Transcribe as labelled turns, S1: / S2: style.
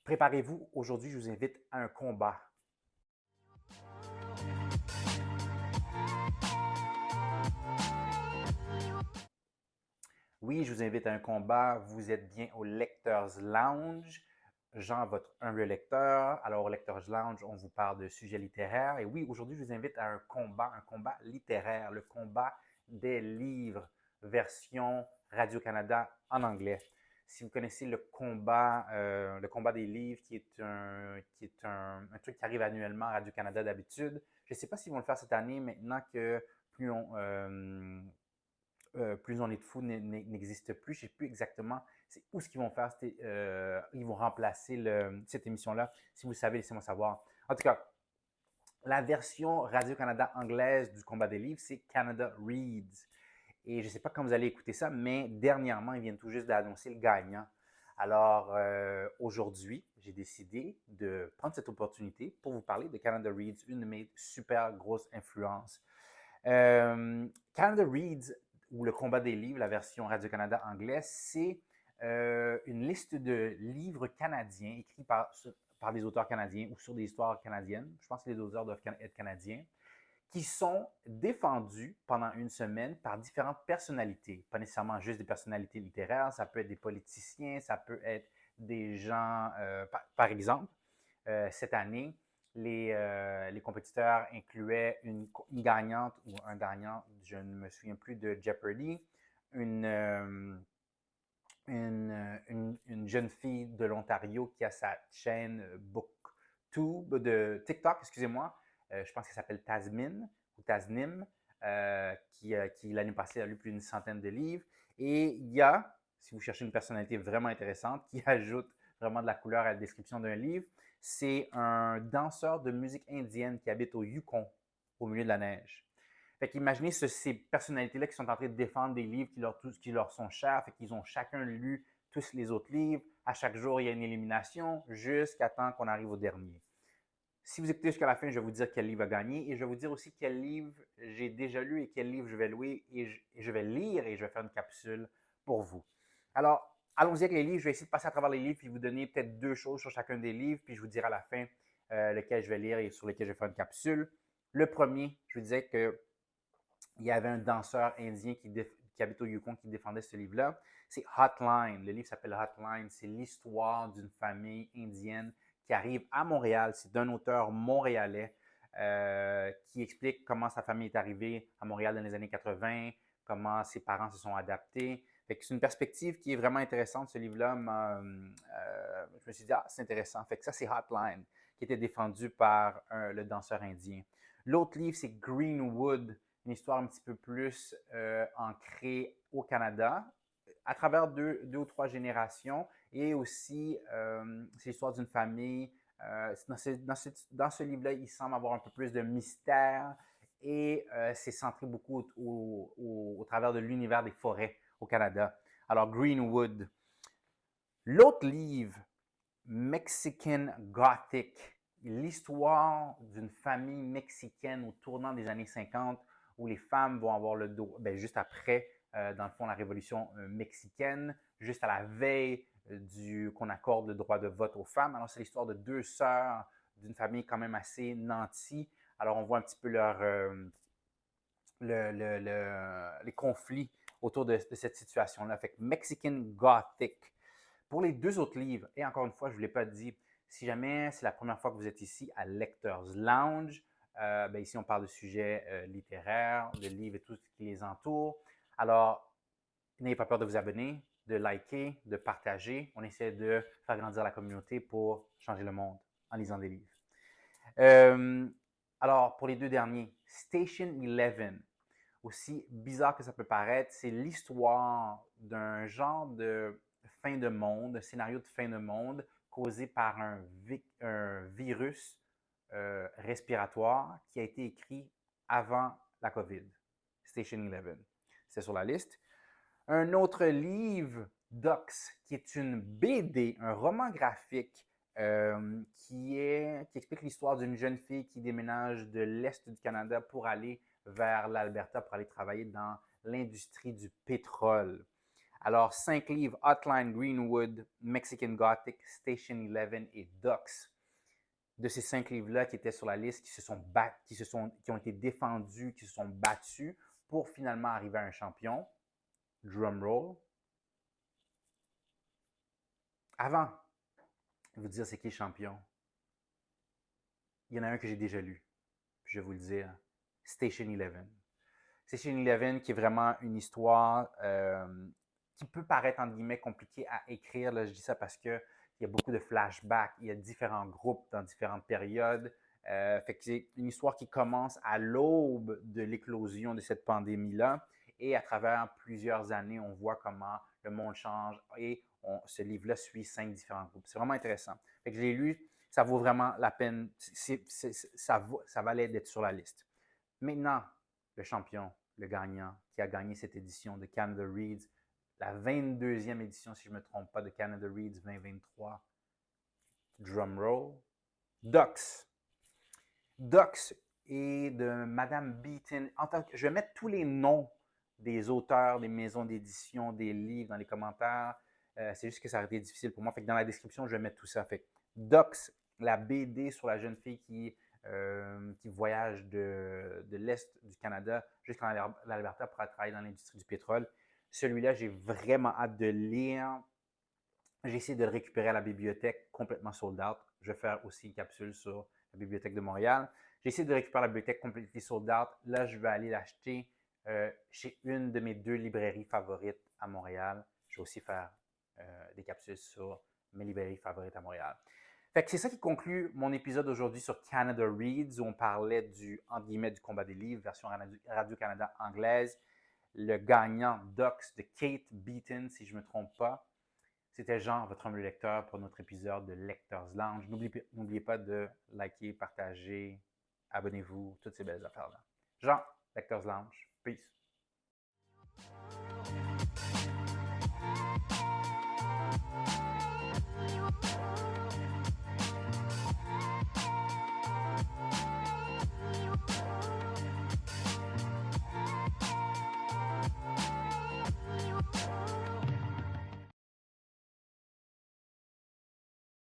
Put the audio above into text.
S1: Préparez-vous, aujourd'hui, je vous invite à un combat. Oui, je vous invite à un combat. Vous êtes bien au Lecteurs Lounge. Jean, votre humble lecteur. Alors, au Lecteurs Lounge, on vous parle de sujets littéraires. Et oui, aujourd'hui, je vous invite à un combat littéraire, le combat des livres, version Radio-Canada en anglais. Si vous connaissez le combat des livres, qui est un truc qui arrive annuellement à Radio-Canada d'habitude. Je ne sais pas s'ils vont le faire cette année, maintenant que plus on, plus on est de fous n'existe plus. Je ne sais plus exactement c'est où ce qu'ils vont faire. Ils vont remplacer cette émission-là. Si vous le savez, laissez-moi savoir. En tout cas, la version Radio-Canada anglaise du combat des livres, c'est Canada Reads. Et je ne sais pas quand vous allez écouter ça, mais dernièrement, ils viennent tout juste d'annoncer le gagnant. Alors, aujourd'hui, j'ai décidé de prendre cette opportunité pour vous parler de Canada Reads, une de mes super grosses influences. Canada Reads, ou le combat des livres, la version Radio-Canada anglaise, c'est une liste de livres canadiens écrits par des auteurs canadiens ou sur des histoires canadiennes. Je pense que les auteurs doivent être canadiens qui sont défendus pendant une semaine par différentes personnalités. Pas nécessairement juste des personnalités littéraires, ça peut être des politiciens, ça peut être des gens, par exemple, cette année, les compétiteurs incluaient une gagnante ou un gagnant, je ne me souviens plus, de Jeopardy, une, euh, une jeune fille de l'Ontario qui a sa chaîne BookTube, de TikTok, excusez-moi. Je pense qu'elle s'appelle Tasmin ou Tasnim, qui l'année passée a lu plus d'une centaine de livres. Et il y a, si vous cherchez une personnalité vraiment intéressante, qui ajoute vraiment de la couleur à la description d'un livre, c'est un danseur de musique indienne qui habite au Yukon, au milieu de la neige. Fait qu'imaginez ces personnalités-là qui sont en train de défendre des livres qui leur sont chers, fait qu'ils ont chacun lu tous les autres livres. À chaque jour, il y a une élimination jusqu'à temps qu'on arrive au dernier. Si vous écoutez jusqu'à la fin, je vais vous dire quel livre a gagné et je vais vous dire aussi quel livre j'ai déjà lu et quel livre je vais louer et je vais lire et je vais faire une capsule pour vous. Alors, allons-y avec les livres. Je vais essayer de passer à travers les livres et vous donner peut-être deux choses sur chacun des livres, puis je vous dirai à la fin lequel je vais lire et sur lequel je vais faire une capsule. Le premier, je vous disais que il y avait un danseur indien qui habite au Yukon qui défendait ce livre-là. C'est Hotline. Le livre s'appelle Hotline. C'est l'histoire d'une famille indienne qui arrive à Montréal. C'est d'un auteur montréalais qui explique comment sa famille est arrivée à Montréal dans les années 80, comment ses parents se sont adaptés. C'est une perspective qui est vraiment intéressante. Ce livre-là, je me suis dit, ah, c'est intéressant. Fait que ça, c'est Hotline, qui était défendu par le danseur indien. L'autre livre, c'est Greenwood, une histoire un petit peu plus ancrée au Canada, à travers deux ou trois générations, et aussi c'est l'histoire d'une famille. Dans ce livre-là, il semble avoir un peu plus de mystère et c'est centré beaucoup au travers de l'univers des forêts au Canada. Alors, Greenwood. L'autre livre, Mexican Gothic, l'histoire d'une famille mexicaine au tournant des années 50 où les femmes vont avoir le dos, juste après, dans le fond, la révolution mexicaine, juste à la veille qu'on accorde le droit de vote aux femmes. Alors, c'est l'histoire de deux sœurs d'une famille quand même assez nantie. Alors, on voit un petit peu les conflits autour de cette situation-là. Fait que Mexican Gothic. Pour les deux autres livres, et encore une fois, je ne vous l'ai pas dit, si jamais c'est la première fois que vous êtes ici à Lecteurs Lounge, ici on parle de sujets littéraires, de livres et tout ce qui les entoure. Alors, n'ayez pas peur de vous abonner, de liker, de partager. On essaie de faire grandir la communauté pour changer le monde en lisant des livres. Euh, alors, pour les deux derniers, Station 11, aussi bizarre que ça peut paraître, c'est l'histoire d'un genre de fin de monde, un scénario de fin de monde causé par un virus respiratoire qui a été écrit avant la COVID. Station 11. C'est sur la liste. Un autre livre, Docs, qui est une BD, un roman graphique qui explique l'histoire d'une jeune fille qui déménage de l'Est du Canada pour aller vers l'Alberta, pour aller travailler dans l'industrie du pétrole. Alors, 5 livres, Hotline, Greenwood, Mexican Gothic, Station 11 et Ducks. De ces 5 livres-là qui étaient sur la liste, qui ont été défendus, qui se sont battus pour finalement arriver à un champion. Drum roll. Avant de vous dire c'est qui le champion, il y en a un que j'ai déjà lu. Je vais vous le dire. Station 11. Station 11 qui est vraiment une histoire qui peut paraître entre guillemets compliquée à écrire. Là, je dis ça parce qu'il y a beaucoup de flashbacks, il y a différents groupes dans différentes périodes. Fait que c'est une histoire qui commence à l'aube de l'éclosion de cette pandémie-là. Et à travers plusieurs années, on voit comment le monde change et ce livre-là suit 5 différents groupes. C'est vraiment intéressant. Fait que je l'ai lu, ça vaut vraiment la peine. Ça valait d'être sur la liste. Maintenant, le champion, le gagnant, qui a gagné cette édition de Canada Reads, la 22e édition, si je ne me trompe pas, de Canada Reads 2023. Drum roll. Ducks. Ducks et de Madame Beaton. Je vais mettre tous les noms des auteurs, des maisons d'édition, des livres dans les commentaires. C'est juste que ça aurait été difficile pour moi. Fait que dans la description, je vais mettre tout ça. Fait Ducks, la BD sur la jeune fille qui voyage de l'Est du Canada jusqu'en Alberta pour travailler dans l'industrie du pétrole. Celui-là, j'ai vraiment hâte de lire. J'ai essayé de le récupérer à la bibliothèque, complètement sold out. Je vais faire aussi une capsule sur la Bibliothèque de Montréal. J'ai essayé de le récupérer à la bibliothèque complètement sold out. Là, je vais aller l'acheter chez une de mes 2 librairies favorites à Montréal. Je vais aussi faire des capsules sur mes librairies favorites à Montréal. Fait que c'est ça qui conclut mon épisode aujourd'hui sur Canada Reads, où on parlait entre guillemets, du combat des livres, version Radio-Canada anglaise. Le gagnant Ducks de Kate Beaton, si je ne me trompe pas. C'était Jean, votre humble lecteur, pour notre épisode de Lecteurs Lounge. N'oubliez pas de liker, partager, abonnez-vous, toutes ces belles affaires-là. Jean, Lecteurs Lounge. Peace.